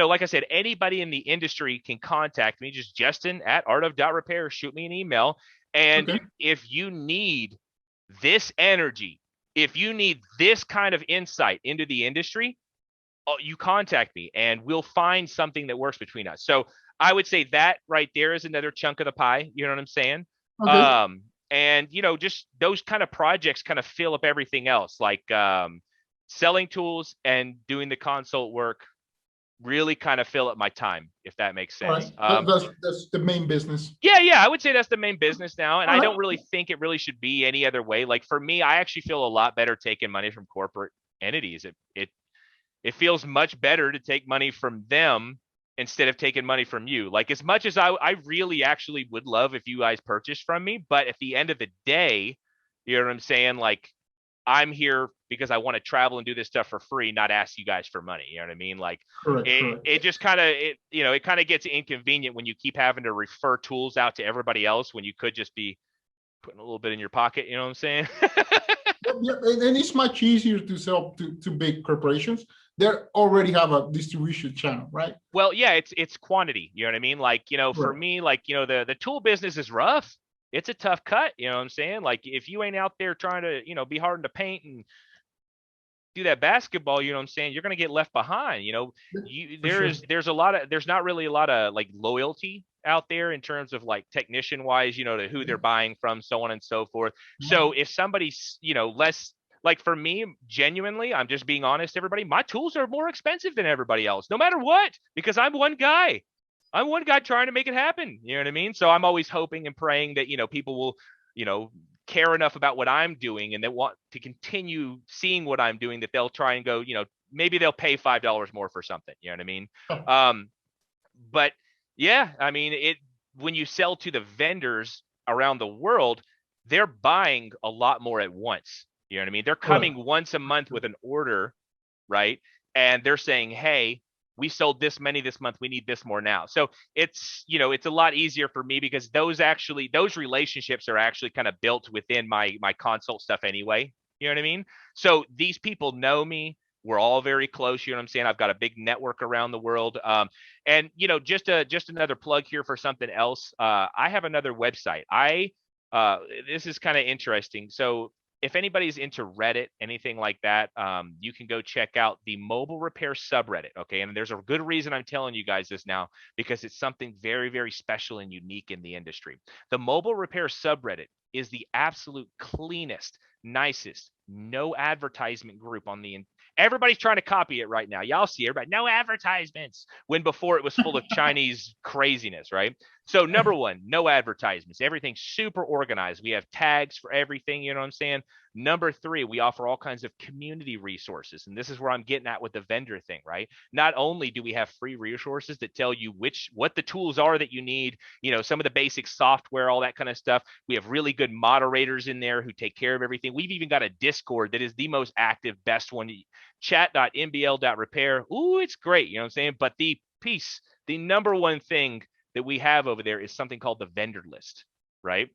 like I said, anybody in the industry can contact me. Just Justin@artof.repair. Shoot me an email. And Okay. if you need this energy, if you need this kind of insight into the industry, you contact me and we'll find something that works between us. So I would say that right there is another chunk of the pie. You know what I'm saying? Okay. And just those kind of projects kind of fill up everything else, like selling tools and doing the consult work really kind of fill up my time, if that makes All right. sense. That's the main business. Yeah, I would say that's the main business now. And All I right. don't really think it really should be any other way. Like for me, I actually feel a lot better taking money from corporate entities. It feels much better to take money from them instead of taking money from you. Like as much as I really actually would love if you guys purchased from me, but at the end of the day, you know what I'm saying? Like I'm here because I want to travel and do this stuff for free, not ask you guys for money. You know what I mean? Like Correct. it, Correct. it just kind of, it kind of gets inconvenient when you keep having to refer tools out to everybody else when you could just be putting a little bit in your pocket. You know what I'm saying? Yeah, and it's much easier to sell to big corporations. They already have a distribution channel, right? Well, yeah, it's quantity. You know what I mean? Like, for Right. me, like, the tool business is rough. It's a tough cut. You know what I'm saying? Like, if you ain't out there trying to, be hard to paint and do that basketball, you know what I'm saying? You're gonna get left behind. Yeah, You for sure. there's not really a lot of like loyalty out there in terms of like technician wise, to who they're buying from, so on and so forth. So if somebody's, less like for me, genuinely, I'm just being honest, everybody, my tools are more expensive than everybody else, no matter what, because I'm one guy. I'm one guy trying to make it happen. You know what I mean? So I'm always hoping and praying that, people will, you know, care enough about what I'm doing and they want to continue seeing what I'm doing that they'll try and go, maybe they'll pay $5 more for something. You know what I mean? Um, but yeah, I mean, when you sell to the vendors around the world, they're buying a lot more at once. You know what I mean? They're Correct. coming once a month with an order, right? And they're saying, hey, we sold this many this month, we need this more now. So it's a lot easier for me because those relationships are actually kind of built within my consult stuff anyway. You know what I mean? So these people know me. We're all very close. You know what I'm saying? I've got a big network around the world. And just another plug here for something else. I have another website. This is kind of interesting. So if anybody's into Reddit, anything like that, you can go check out the mobile repair subreddit. Okay. And there's a good reason I'm telling you guys this now, because it's something very, very special and unique in the industry. The mobile repair subreddit is the absolute cleanest, nicest, no advertisement group on the everybody's trying to copy it right now. Y'all see everybody, no advertisements, when before it was full of Chinese craziness, right? So number one, no advertisements. Everything's super organized. We have tags for everything, you know what I'm saying? Number three, we offer all kinds of community resources. And this is where I'm getting at with the vendor thing, right? Not only do we have free resources that tell you what the tools are that you need, some of the basic software, all that kind of stuff. We have really good moderators in there who take care of everything. We've even got a Discord that is the most active, best one. Chat.mbl.repair. Ooh, it's great. You know what I'm saying? But the number one thing that we have over there is something called the vendor list, right?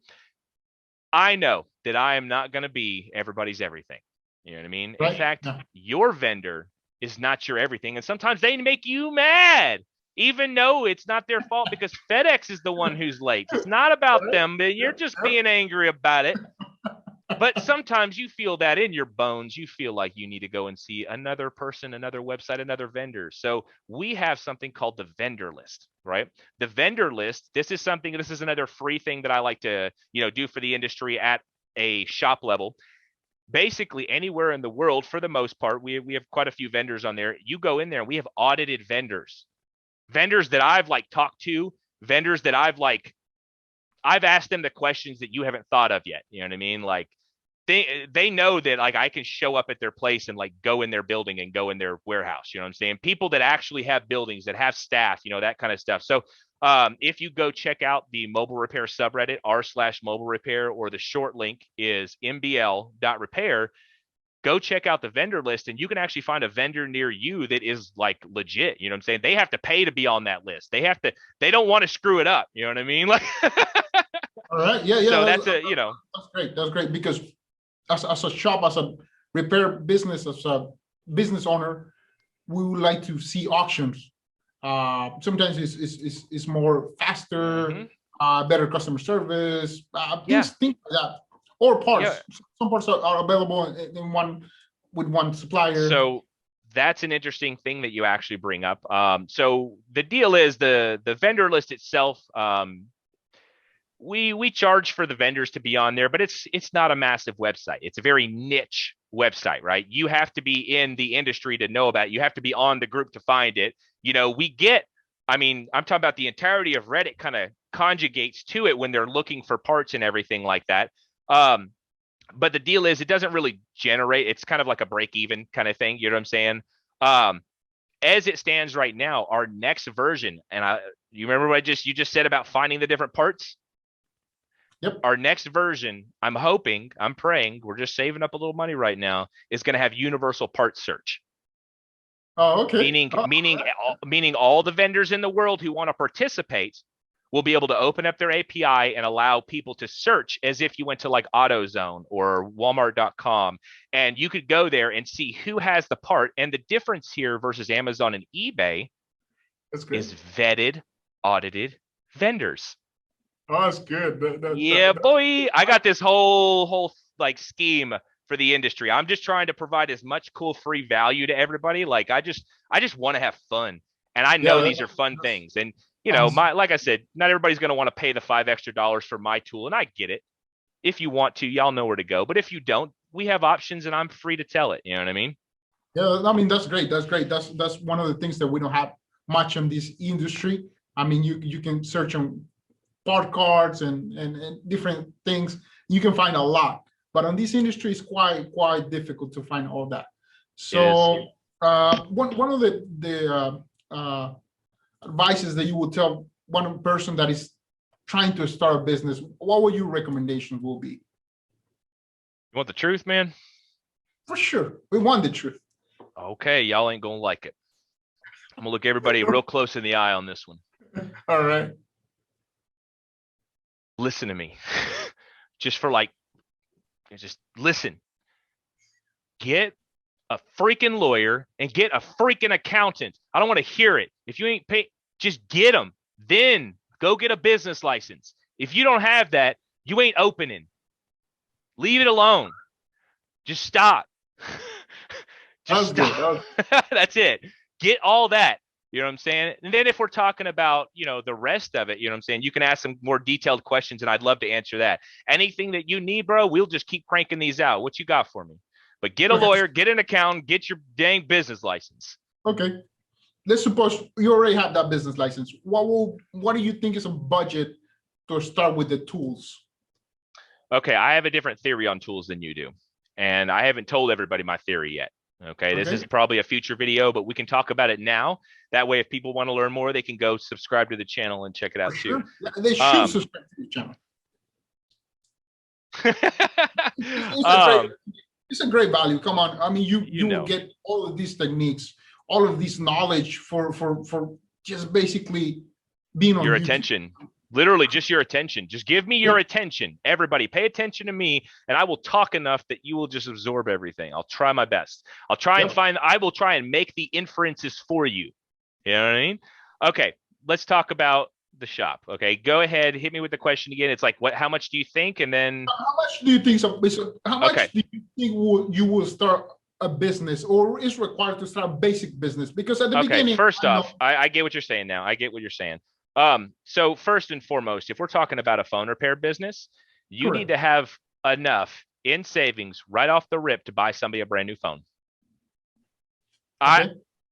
I know that I am not going to be everybody's everything. You know what I mean? In Right. fact, Yeah. your vendor is not your everything. And sometimes they make you mad, even though it's not their fault because FedEx is the one who's late. It's not about Correct. them, but you're Yep. just Yep. being angry about it. But sometimes you feel that in your bones. You feel like you need to go and see another person, another website, another vendor. So we have something called the vendor list, right? The vendor list, this is another free thing that I like to, do for the industry at a shop level. Basically anywhere in the world, for the most part, we have quite a few vendors on there. You go in there and we have audited vendors that I've like talked to, vendors that I've asked them the questions that you haven't thought of yet. You know what I mean? Like they know that like I can show up at their place and like go in their building and go in their warehouse. You know what I'm saying? People that actually have buildings, that have staff, that kind of stuff. So if you go check out the mobile repair subreddit, r/mobile repair, or the short link is mbl.repair, go check out the vendor list and you can actually find a vendor near you that is like legit. You know what I'm saying? They have to pay to be on that list. They don't want to screw it up. You know what I mean? Like, All right. Yeah. Yeah. so That's great. That's great because as a shop, as a repair business, as a business owner, we would like to see auctions Sometimes it's more faster, better customer service, things like that, or parts. Yeah. Some parts are available in one with one supplier. So that's an interesting thing that you actually bring up. So the deal is the vendor list itself. We charge for the vendors to be on there, but it's not a massive website. It's a very niche website, right? You have to be in the industry to know about it. You have to be on the group to find it. I'm talking about the entirety of Reddit kind of conjugates to it when they're looking for parts and everything like that. But the deal is it doesn't really generate. It's kind of like a break even kind of thing. You know what I'm saying? As it stands right now, our next version, and you remember what you just said about finding the different parts? Yep. Our next version, I'm hoping, I'm praying, we're just saving up a little money right now, is going to have universal parts search. Oh, okay. Meaning all the vendors in the world who want to participate will be able to open up their API and allow people to search as if you went to like AutoZone or Walmart.com, and you could go there and see who has the part. And the difference here versus Amazon and eBay is vetted, audited vendors. Oh, that's good. Boy, I got this whole like scheme for the industry. I'm just trying to provide as much cool free value to everybody. Like I just want to have fun, and I know these are fun things. And like I said, not everybody's going to want to pay the $5 extra for my tool, and I get it. If you want to, y'all know where to go. But if you don't, we have options, and I'm free to tell it. You know what I mean? Yeah, I mean that's great. That's one of the things that we don't have much in this industry. I mean, you can search on part cards and different things. You can find a lot, but on this industry, it's quite difficult to find all that. So one of the advices that you would tell one person that is trying to start a business, what would your recommendations will be? You want the truth, man? For sure, we want the truth. Okay, y'all ain't gonna like it. I'm gonna look everybody real close in the eye on this one. All right. Listen to me. Just listen. Get a freaking lawyer and get a freaking accountant. I don't want to hear it. If you ain't pay, just get them. Then go get a business license. If you don't have that, you ain't opening. Leave it alone. Just stop. Just stop. That's it. Get all that. You know what I'm saying? And then if we're talking about, the rest of it, you know what I'm saying? You can ask some more detailed questions and I'd love to answer that. Anything that you need, bro, we'll just keep cranking these out. What you got for me? But get a lawyer, get an accountant, get your dang business license. Okay. Let's suppose you already have that business license. What do you think is a budget to start with the tools? Okay, I have a different theory on tools than you do. And I haven't told everybody my theory yet. Okay, this is probably a future video, but we can talk about it now. That way, if people want to learn more, they can go subscribe to the channel and check it out too. They should subscribe to the channel. It's a great value. Come on, I mean, you will get all of these techniques, all of this knowledge for just basically being on your YouTube. Attention. Literally just your attention. Just give me your attention. Everybody pay attention to me, and I will talk enough that you will just absorb everything. I'll try my best. I will try and make the inferences for you. You know what I mean? Okay, let's talk about the shop. Okay, go ahead, hit me with the question again. It's like, how much do you think? And then how much do you think how much do you think you will start a business, or is required to start a basic business? Because at the beginning, first off, I get what you're saying now. I get what you're saying. So first and foremost, if we're talking about a phone repair business, you need to have enough in savings right off the rip to buy somebody a brand new phone.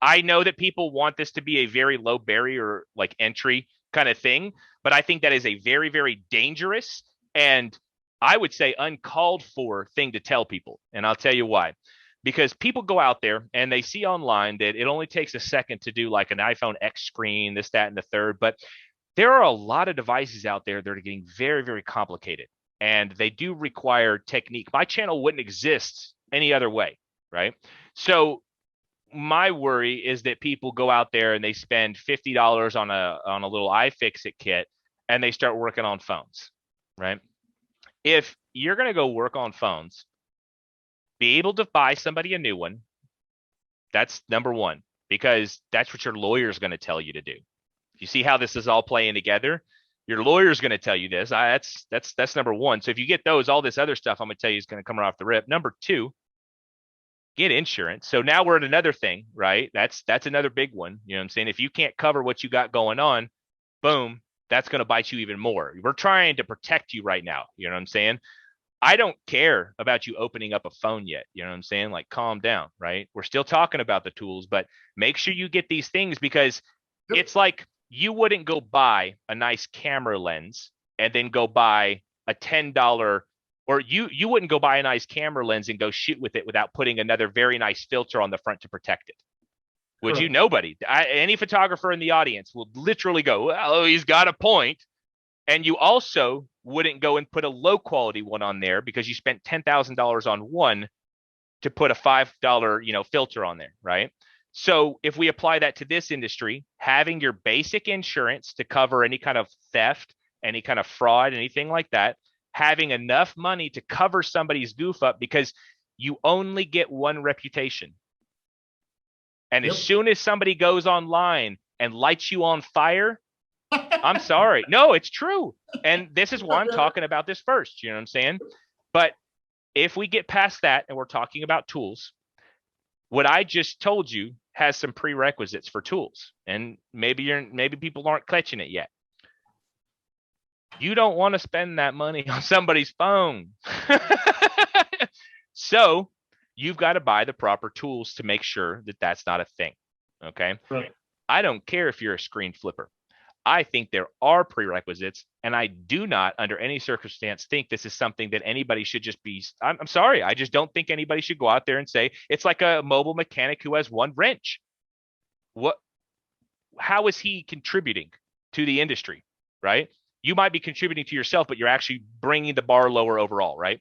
I know that people want this to be a very low barrier, like entry kind of thing, but I think that is a very, very dangerous and I would say uncalled for thing to tell people. And I'll tell you why. Because people go out there and they see online that it only takes a second to do like an iPhone X screen, this, that, and the third. But there are a lot of devices out there that are getting very, very complicated. And they do require technique. My channel wouldn't exist any other way, right? So my worry is that people go out there and they spend $50 on a little iFixit kit and they start working on phones, right? If you're going to go work on phones, be able to buy somebody a new one. That's number one. because that's what your lawyer is going to tell you to do. You see how this is all playing together? Your lawyer is going to tell you this. That's number one. So if you get those, all this other stuff I'm going to tell you is going to come right off the rip. Number two, get insurance. So now we're at another thing, right? That's another big one. You know what I'm saying? If you can't cover what you got going on, boom, that's going to bite you even more. We're trying to protect you right now. You know what I'm saying? I don't care about you opening up a phone yet. You know what I'm saying? Like, calm down, right? We're still talking about the tools, but make sure you get these things, because it's like you wouldn't go buy a nice camera lens and then go buy a $10, or you wouldn't go buy a nice camera lens and go shoot with it without putting another very nice filter on the front to protect it. Would you? Nobody. Any photographer in the audience will literally go, well, he's got a point. And you also wouldn't go and put a low quality one on there because you spent $10,000 on one to put a $5, filter on there, right? So if we apply that to this industry, having your basic insurance to cover any kind of theft, any kind of fraud, anything like that, having enough money to cover somebody's goof up, because you only get one reputation. And as soon as somebody goes online and lights you on fire, I'm sorry. No, it's true. And this is why I'm talking about this first. You know what I'm saying? But if we get past that and we're talking about tools, what I just told you has some prerequisites for tools. And maybe people aren't catching it yet. You don't want to spend that money on somebody's phone. So you've got to buy the proper tools to make sure that that's not a thing. Okay. Right. I don't care if you're a screen flipper. I think there are prerequisites, and I do not, under any circumstance, think this is something that anybody should just be. I'm sorry. I just don't think anybody should go out there and say it's like a mobile mechanic who has one wrench. How is he contributing to the industry, right? You might be contributing to yourself, but you're actually bringing the bar lower overall, right?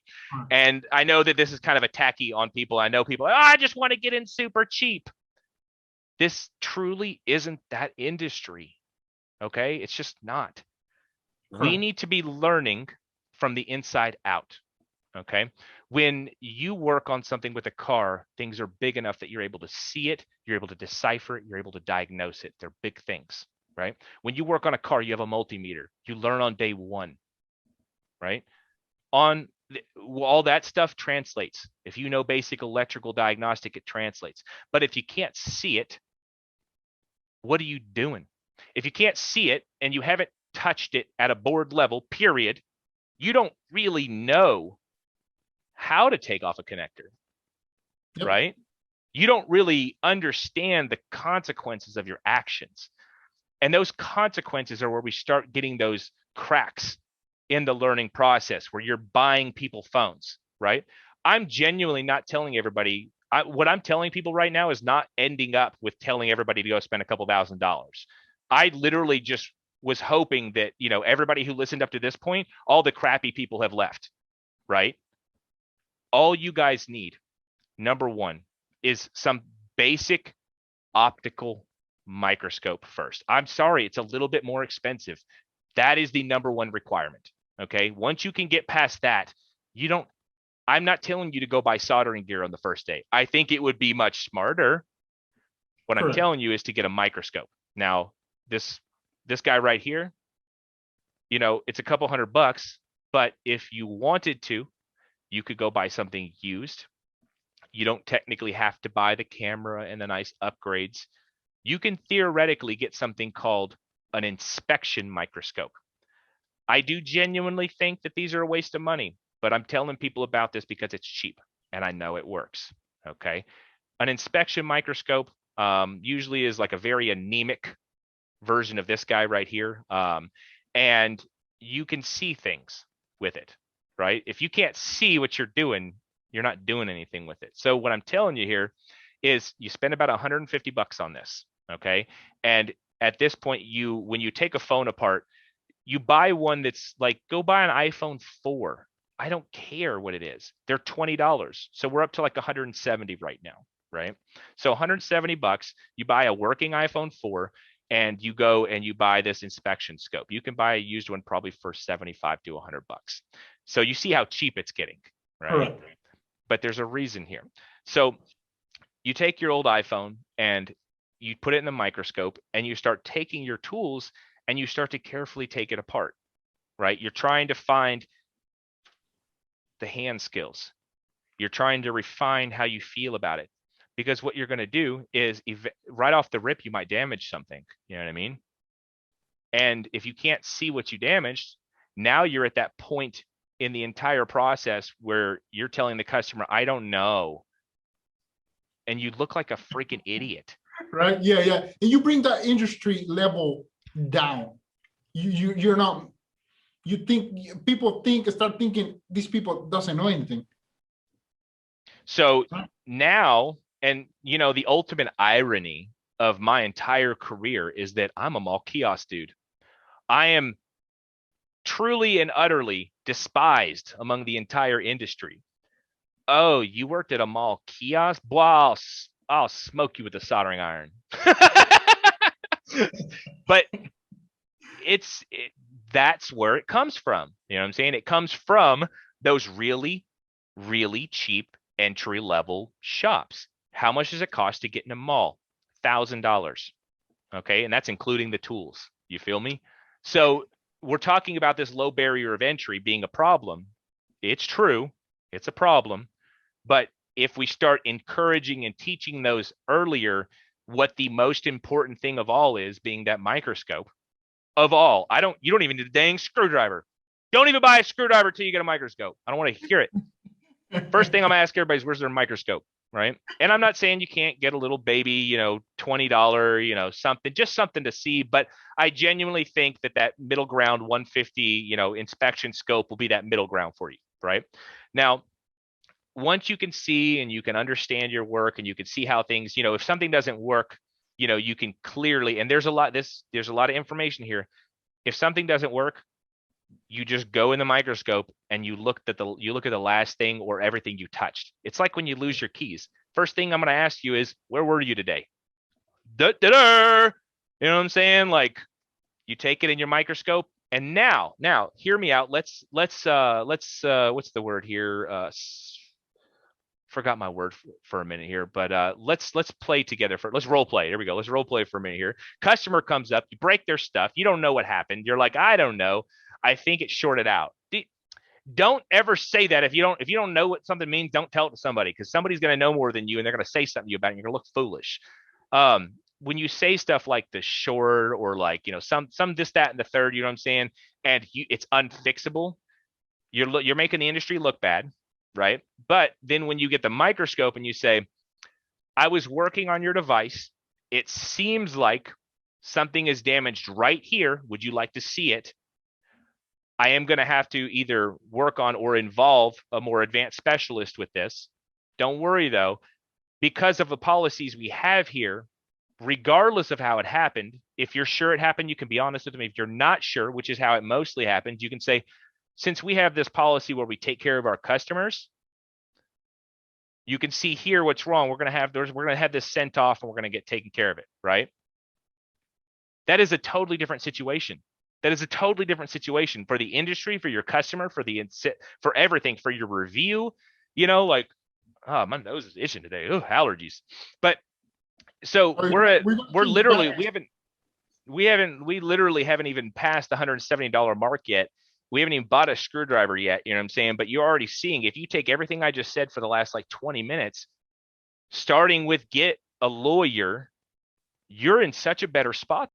And I know that this is kind of a tacky on people. I know people, I just want to get in super cheap. This truly isn't that industry. Okay, it's just not. We need to be learning from the inside out. Okay, when you work on something with a car, things are big enough that you're able to see it, you're able to decipher it, you're able to diagnose it. They're big things, right? When you work on a car, you have a multimeter. You learn on day one, right? All that stuff translates. If you know basic electrical diagnostic, it translates. But if you can't see it, what are you doing? If you can't see it and you haven't touched it at a board level, period, you don't really know how to take off a connector, right? You don't really understand the consequences of your actions. And those consequences are where we start getting those cracks in the learning process, where you're buying people phones, right? I'm genuinely not telling everybody. What I'm telling people right now is not ending up with telling everybody to go spend a couple $1,000s. I literally just was hoping that, everybody who listened up to this point, all the crappy people have left, right? All you guys need, number one, is some basic optical microscope first. I'm sorry, it's a little bit more expensive. That is the number one requirement. Okay. Once you can get past that, I'm not telling you to go buy soldering gear on the first day. I think it would be much smarter. What I'm telling you is to get a microscope. Now, this guy right here, it's a couple $100, but if you wanted to, you could go buy something used. You don't technically have to buy the camera and the nice upgrades. You can theoretically get something called an inspection microscope. I do genuinely think that these are a waste of money, but I'm telling people about this because it's cheap and I know it works. Okay. An inspection microscope usually is like a very anemic version of this guy right here. And you can see things with it, right? If you can't see what you're doing, you're not doing anything with it. So what I'm telling you here is you spend about $150 on this. Okay. And at this point, when you take a phone apart, you buy one that's like, go buy an iPhone 4. I don't care what it is. They're $20. So we're up to like 170 right now, right? So $170, you buy a working iPhone 4 and you go and you buy this inspection scope. You can buy a used one probably for 75 to $100. So you see how cheap it's getting, right? But there's a reason here. So you take your old iPhone and you put it in the microscope and you start taking your tools and you start to carefully take it apart, right? You're trying to find the hand skills. You're trying to refine how you feel about it, because what you're going to do is right off the rip, you might damage something. You know what I mean? And if you can't see what you damaged, now you're at that point in the entire process where you're telling the customer, I don't know. And you look like a freaking idiot. Right? Yeah, yeah. And you bring that industry level down. You're not, you think, people start thinking these people doesn't know anything. So now, and you know, the ultimate irony of my entire career is that I'm a mall kiosk dude. I am truly and utterly despised among the entire industry. Oh, you worked at a mall kiosk? Well, I'll smoke you with a soldering iron. But that's where it comes from. You know what I'm saying? It comes from those really, really cheap entry level shops. How much does it cost to get in a mall? $1,000. Okay. And that's including the tools. You feel me? So we're talking about this low barrier of entry being a problem. It's true. It's a problem. But if we start encouraging and teaching those earlier, what the most important thing of all is, being that microscope of all, you don't even need a dang screwdriver. Don't even buy a screwdriver till you get a microscope. I don't want to hear it. First thing I'm gonna ask everybody is, where's their microscope, right? And I'm not saying you can't get a little baby, $20, something, just something to see. But I genuinely think that middle ground 150, inspection scope will be that middle ground for you, right? Now, once you can see and you can understand your work and you can see how things, if something doesn't work, you can clearly, and there's a lot of information here. If something doesn't work, you just go in the microscope and you look at the last thing or everything you touched. It's like when you lose your keys. First thing I'm going to ask you is, where were you today? Da-da-da! You know what I'm saying? Like, you take it in your microscope, and now hear me out. Let's what's the word here? Forgot my word for a minute here, but let's play together. Let's role play. There we go. Let's role play for a minute here. Customer comes up, you break their stuff. You don't know what happened. You're like, I don't know. I think it shorted out. Don't ever say that. If you don't know what something means, don't tell it to somebody, because somebody's going to know more than you, and they're going to say something to you about it, and you're going to look foolish. When you say stuff like the short, or like, some this, that, and the third, you know what I'm saying, and it's unfixable, you're making the industry look bad, right? But then when you get the microscope and you say, I was working on your device, it seems like something is damaged right here. Would you like to see it? I am going to have to either work on or involve a more advanced specialist with this. Don't worry though, because of the policies we have here, regardless of how it happened, if you're sure it happened, you can be honest with them. If you're not sure, which is how it mostly happens, you can say, since we have this policy where we take care of our customers, you can see here what's wrong. We're going to have this sent off, and we're going to get taken care of it, right? That is a totally different situation. That is a totally different situation for the industry, for your customer, for everything, for your review. Like, oh, my nose is itching today. Oh, allergies. But so we literally haven't even passed the $170 mark yet. We haven't even bought a screwdriver yet. You know what I'm saying? But you're already seeing, if you take everything I just said for the last like 20 minutes, starting with get a lawyer, you're in such a better spot